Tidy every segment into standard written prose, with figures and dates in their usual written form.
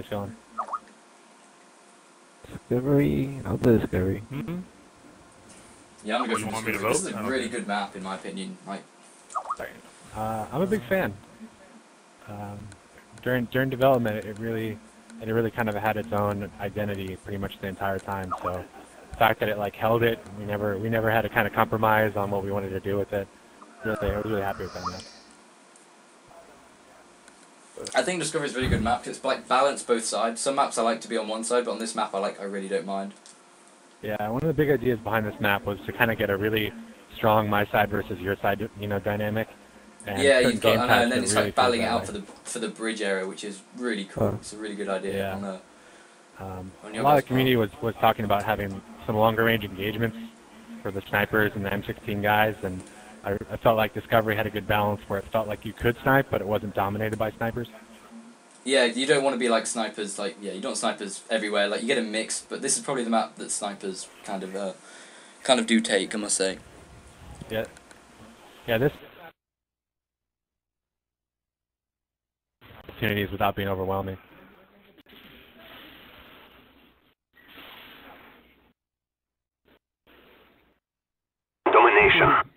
guys feeling? Discovery. I'll do Discovery. Yeah, I'm gonna go You for want me to Discovery. This is vote? a really good map, in my opinion. Like, I'm a big fan. During development, it really kind of had its own identity pretty much the entire time. So the fact that it like held it, we never had to kind of compromise on what we wanted to do with it. Really, I was really happy with that map. I think Discovery is a really good map because it's like balanced both sides. Some maps I like to be on one side, but on this map I really don't mind. Yeah, one of the big ideas behind this map was to kind of get a really strong my side versus your side, dynamic. And Yeah, you've got, I know, and then it it's really like battling it feels out that for the bridge area, which is really cool. It's a really good idea. Yeah. On A your lot of guys' the community was talking about having some longer range engagements for the snipers and the M16 guys, and I felt like Discovery had a good balance where it felt like you could snipe, but it wasn't dominated by snipers. Yeah, you don't want to be like snipers, like, yeah, you don't want snipers everywhere, like, you get a mix, but this is probably the map that snipers kind of do take, I must say. Yeah. Yeah, this opportunities without being overwhelming. Domination.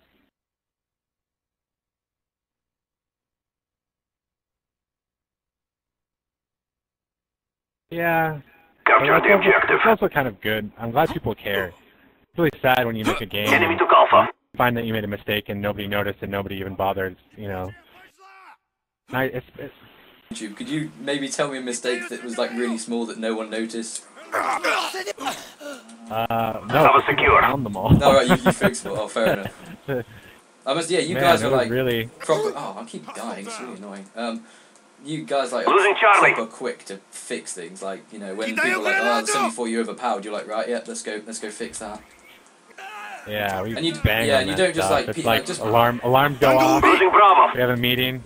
Yeah. Capture the objective. It's also kind of good. I'm glad people care. It's really sad when you make a game Enemy and took Alpha. find that you made a mistake and nobody noticed and nobody even bothered, you know. It's Could you maybe tell me a mistake that was like really small that no one noticed? no, Alpha secure. found them all. No, right, you fixed it. Oh, fair enough. Yeah, you Man, guys it were was like really... proper. Oh, I keep dying. It's really annoying. You guys like Losing Charlie. proper quick to fix things. Like, you know, when people are like, oh, the 74 you overpowered, you're like, right, yeah, let's go fix that. Yeah, we And you, bang yeah, on and you that don't just stuff. like, It's like just alarms go off. Losing Bravo. We have a meeting.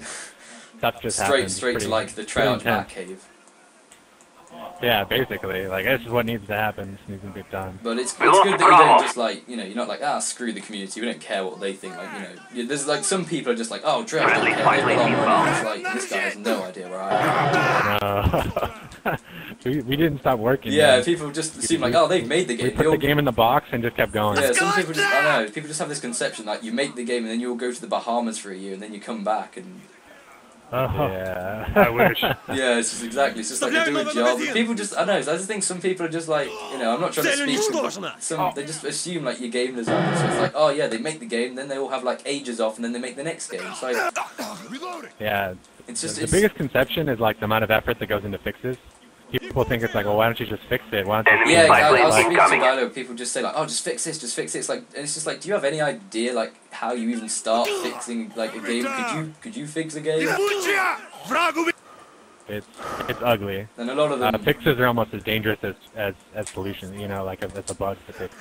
Stuff just happens. straight Pretty- to like the pretty Treyarch intense. Batcave. Yeah, basically. Like, this is what needs to happen. This needs to get done. But it's good that you don't just like, you know, you're not like, ah, screw the community, we don't care what they think, like, you know. There's like, some people are just like, oh, Treyarch don't care, they put on money, it's like, this guy has no idea where I am. No. we didn't stop working. Yeah, man. people just seem like, oh, they've made the game. We put the game in the box and just kept going. Yeah, some people just, I know, people just have this conception, like, you make the game and then you'll go to the Bahamas for a year and then you come back and... Yeah. I wish. Yeah, it's just exactly, it's just like they do a job. People just, I don't know, I just think some people are just like, you know, I'm not trying to speak for them, they just assume like your game designer, so it's like, oh yeah, they make the game, then they all have like ages off and then they make the next game. It's like, Yeah. it's just, The biggest conception is like the amount of effort that goes into fixes. People think it's like, well, why don't you just fix it? Why don't you Enemy yeah, spy exactly. I plane was speaking to incoming. Dino, people just say like, oh, just fix this, just fix it. It's like, and it's just like, do you have any idea like how you even start fixing like a game? Could you fix a game? It's ugly. And a lot of them, Fixes are almost as dangerous as solutions, you know, like as a bug to fix.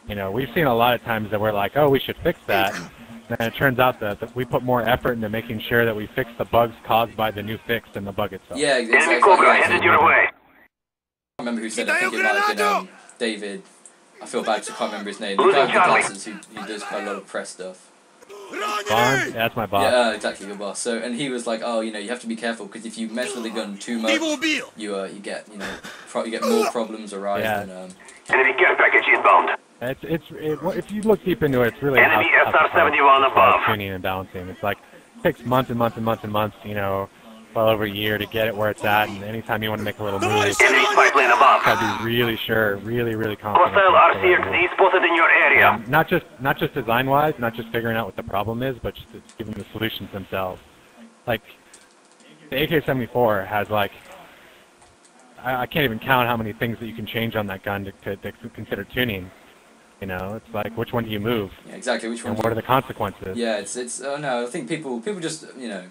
You know, we've seen a lot of times that we're like, oh, we should fix that. And it turns out that we put more effort into making sure that we fix the bugs caused by the new fix than the bug itself. yeah, Enemy exactly. Cobra Yeah, headed your way. I can't remember who said it. I think it might have been David. I feel bad because I can't remember his name. The guy with the glasses who does quite a lot of press stuff. Bond? Yeah, that's my boss. Yeah, exactly, your boss. So, and he was like, oh, you know, you have to be careful because if you mess with the gun too much, you get, you know, you get more problems arise. Yeah. Than, Enemy care package inbound. If you look deep into it, it's really Enemy SR-71 above. tuning and balancing. It's like it takes months and months and months and months, you know, well over a year to get it where it's at. And anytime you want to make a little move, Enemy spy plane above. gotta be really sure, really confident. Hostile RCXD spotted in your area. Not just design-wise, not just figuring out what the problem is, but just giving the solutions themselves. Like the AK-74 has like I can't even count how many things that you can change on that gun to consider tuning. You know, it's like which one do you move? yeah, exactly. Which one? And what are the consequences? Yeah, it's. No, I think people just, you know,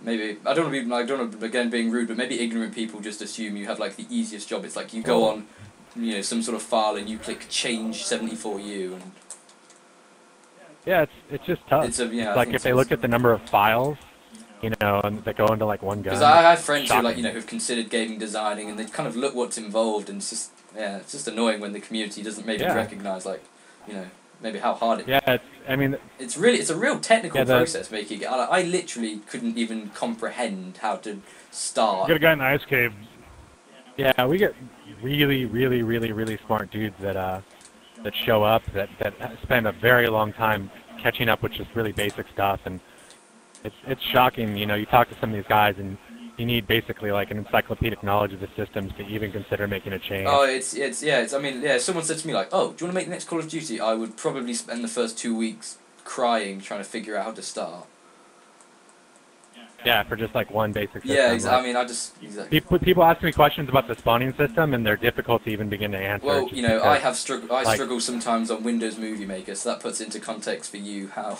maybe I don't want to be again being rude, but maybe ignorant people just assume you have like the easiest job. It's like you go on, you know, some sort of file and you click change 74U and. Yeah, it's just tough. It's like if they look at the number of files, you know, and that go into like one gun. Because I have friends who like, you know, who've considered gaming designing and they kind of look what's involved and it's just, yeah, it's just annoying when the community doesn't maybe recognise like, you know, maybe how hard it. Yeah, I mean, it's a real technical Yeah, process making it. I literally couldn't even comprehend how to start. Get a guy in the ice cave. yeah, we get really smart dudes that show up that spend a very long time catching up with just really basic stuff, and it's shocking. You know, you talk to some of these guys and you need basically like an encyclopedic knowledge of the systems to even consider making a change. Oh, I mean, yeah. If someone said to me like, "Oh, do you want to make the next Call of Duty?" I would probably spend the first 2 weeks crying trying to figure out how to start. Yeah, for just like one basic system. Yeah, like, I mean, I just exactly. people ask me questions about the spawning system, and they're difficult to even begin to answer. Well, just you know, because, I struggle sometimes on Windows Movie Maker, so that puts into context for you how.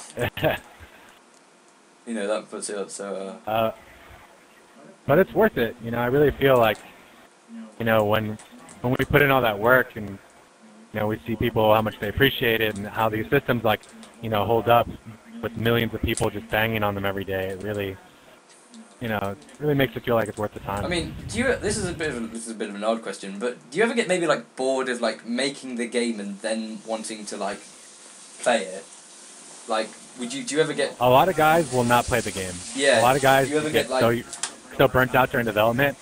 You know, that puts it up. So. But it's worth it. You know, I really feel like, you know, when we put in all that work, and you know, we see people how much they appreciate it, and how these systems like, you know, hold up with millions of people just banging on them every day. It really, you know, it really makes it feel like it's worth the time. I mean, this is a bit of an odd question, but do you ever get maybe like bored of like making the game and then wanting to like play it? Like, do you ever get? A lot of guys will not play the game. Yeah. A lot of guys do you ever get like, so burnt out during development.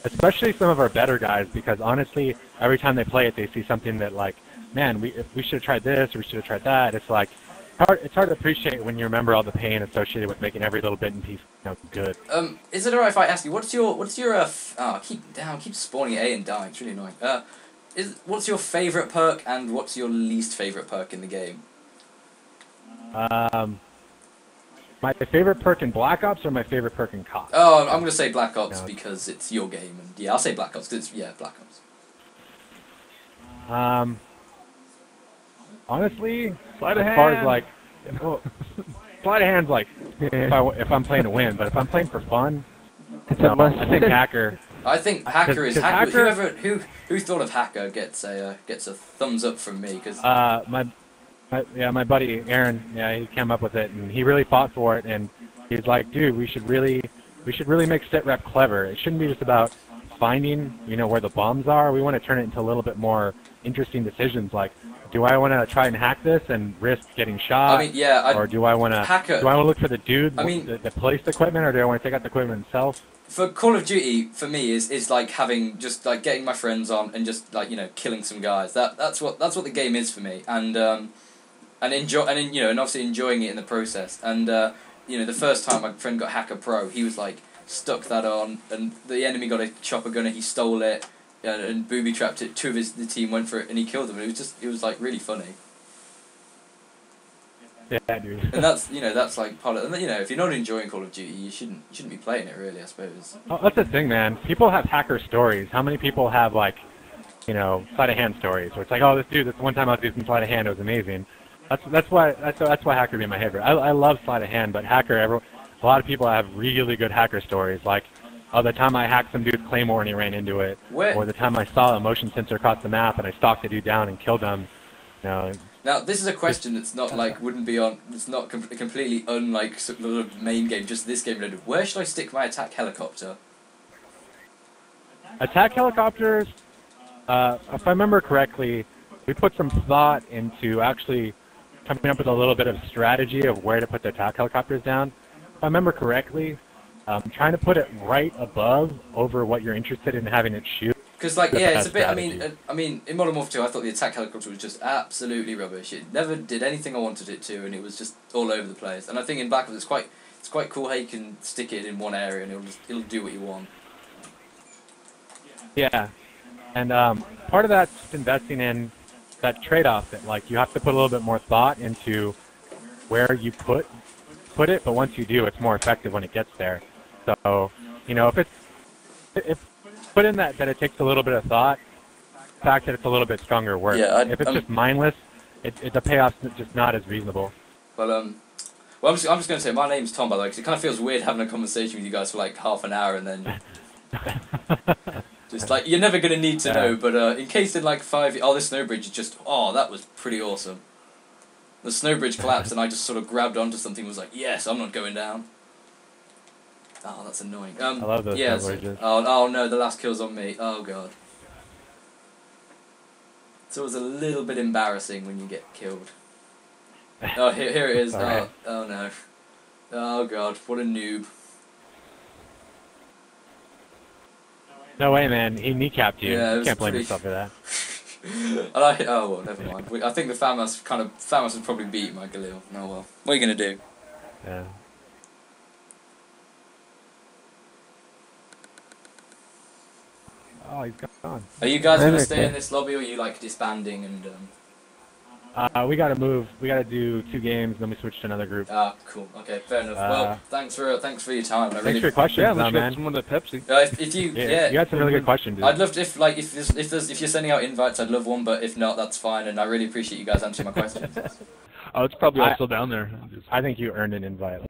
Especially some of our better guys, because honestly, every time they play it, they see something that like, man, we should have tried this, or we should have tried that. It's like, it's hard to appreciate when you remember all the pain associated with making every little bit and piece, you know, good. Is it alright if I ask you what's your I keep spawning A and dying. It's really annoying. What's your favorite perk and what's your least favorite perk in the game? My favorite perk in Black Ops or my favorite perk in COD? Oh, I'm gonna say Black Ops No. because it's your game, and yeah, I'll say Black Ops because Black Ops. Honestly, Sleight as of far as hand. like, well, sleight of hand's like if I'm playing to win, but if I'm playing for fun, It's no, a must. I think Hacker. I think Hacker is 'cause Hacker. Hacker- Who thought of Hacker gets a thumbs up from me because My buddy Aaron, he came up with it, and he really fought for it, and he's like, dude, we should really make sitrep clever. It shouldn't be just about finding, you know, where the bombs are. We want to turn it into a little bit more interesting decisions, like, do I want to try and hack this and risk getting shot? I mean, yeah, or do I want to look for the dude that placed the equipment, or do I want to take out the equipment itself? for Call of Duty, for me, is like having just like getting my friends on and just like, you know, killing some guys. That's what the game is for me, and obviously enjoying it in the process. And you know, the first time my friend got Hacker Pro, he was like stuck that on, and the enemy got a chopper gunner, he stole it, and booby trapped it. Two of the team went for it, and he killed them. It was like really funny. Yeah, dude. And that's like part of, you know, if you're not enjoying Call of Duty, you shouldn't be playing it really, I suppose. Oh, that's the thing, man. People have hacker stories. How many people have, like, you know, sleight of hand stories where it's like, oh, this one time I was using sleight of hand, it was amazing. That's why Hacker would be my favorite. I love sleight of hand, but Hacker, a lot of people have really good hacker stories, like, oh, the time I hacked some dude's claymore and he ran into it, or the time I saw a motion sensor across the map and I stalked the dude down and killed him. You know. Now, this is a question that's not like it's not completely unlike sort of main game, just this game related. Where should I stick my attack helicopter? Attack helicopters, if I remember correctly, we put some thought into actually coming up with a little bit of strategy of where to put the attack helicopters down. If I remember correctly, trying to put it right above over what you're interested in having it shoot. Because like, yeah, it's a bit. Strategy. I mean, in Modern Warfare 2, I thought the attack helicopter was just absolutely rubbish. It never did anything I wanted it to, and it was just all over the place. And I think in Black Ops, it's quite cool how you can stick it in one area and it'll do what you want. Yeah, and part of that's just investing in that trade-off that, like, you have to put a little bit more thought into where you put it, but once you do, it's more effective when it gets there. So, you know, if put in that it takes a little bit of thought, the fact that it's a little bit stronger works. Yeah, if it's just mindless, the payoff's just not as reasonable. Well, I'm just going to say my name's Tom, by the way, because it kind of feels weird having a conversation with you guys for like half an hour and then just like, you're never going to need to know, but in case in like 5 years, the snow bridge is just, that was pretty awesome. The snow bridge collapsed and I just sort of grabbed onto something and was like, yes, I'm not going down. Oh, that's annoying. I love those snow bridges. Oh no, the last kill's on me. Oh god. So it's a little bit embarrassing when you get killed. Oh, here it is. Alright. Oh no. Oh god, what a noob. No way, man. He kneecapped you. Yeah, it You was can't blame pretty- yourself for that. Oh well, never mind. I think the Famas would probably beat my Galil. Oh well. What are you gonna do? Yeah. Oh, he's gone. Are you guys gonna Okay. stay in this lobby, or are you like disbanding and? We gotta move. We gotta do 2 games, then we switch to another group. Ah, cool. Okay, fair enough. Well, thanks for your time. I Thanks really. for your questions, Yeah, though, let's man. get some of that Pepsi. If you You had some really good questions, dude. I'd love to, if you're sending out invites, I'd love one, but if not, that's fine, and I really appreciate you guys answering my questions. Oh, it's probably also down there. I think you earned an invite.